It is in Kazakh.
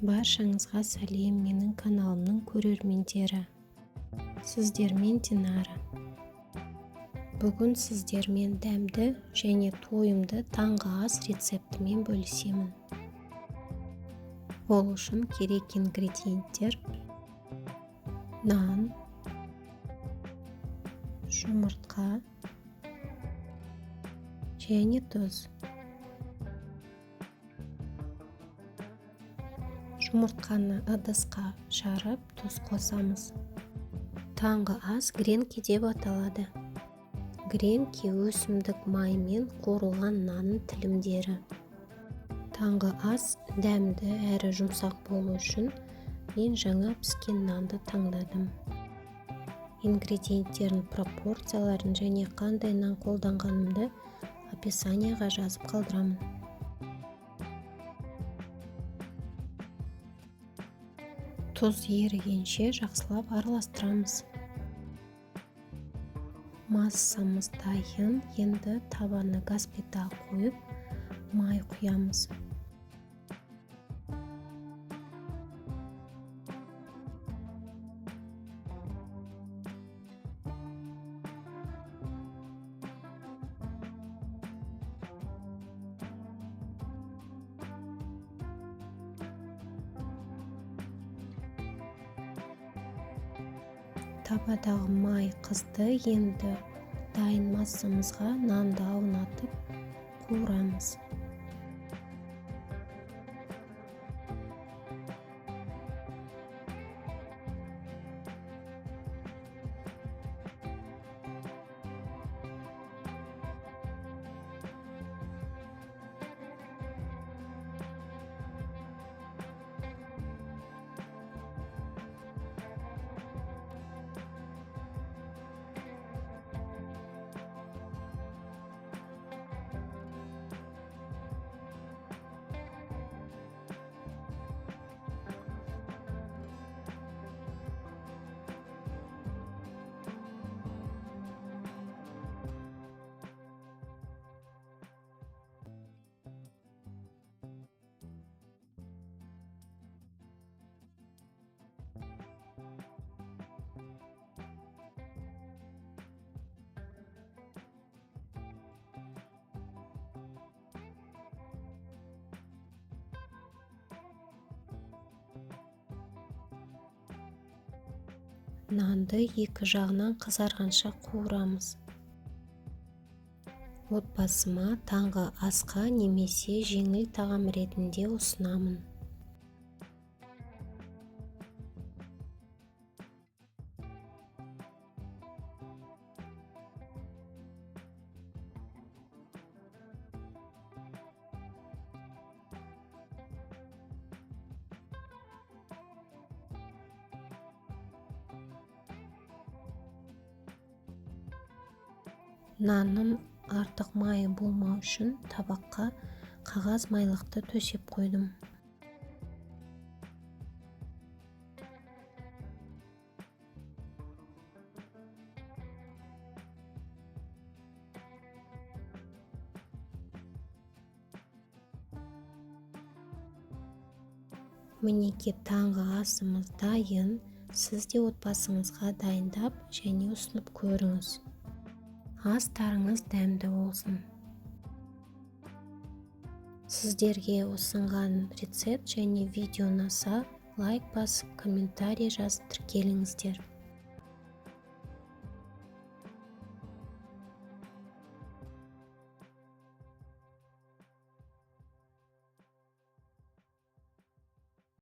Баршаңызға сәлем, менің каналымның көрермендері. Сіздермен Динара. Бүгін сіздермен дәмді және тойымды таңғы ас рецептімен бөлісемін. Ол үшін керек ингредиенттер: нан, жұмыртқа және тұз. Жұмыртқаны ыдысқа жарып, тұз қосамыз. Таңғы ас гренки деп аталады. Гренки өсімдік маймен қуырылған нанның тілімдері. Таңғы ас дәмді әрі жұмсақ болу үшін мен жаңа піскен нанды таңдадым. Ингредиенттердің пропорцияларын және қандай нан қолданғанымды описанияға жазып қалдырамын. Тұз ерігенше жақсылап араластырамыз. Массамыз дайын, енді табаны газ плитаға қойып, май құямыз. Табадағы май қызды, енді дайын массамызға нанды аунатып қуырамыз. Нанды екі жағынан қызарғанша қуырамыз. Отбасыма таңғы асқа немесе жеңіл тағам ретінде ұсынамын. Нанның артық майы болмау үшін табаққа қағаз майлықты төсеп қойдым. Мінеки таңғы асымыз дайын. Сіз де отбасыңызға дайындап және ұсынып көріңіз. Астарыңыз дәмді болсын. Сіздерге ұсынған рецепт және видео ұнаса, лайк басып, комментарий жазып тіркеліңіздер.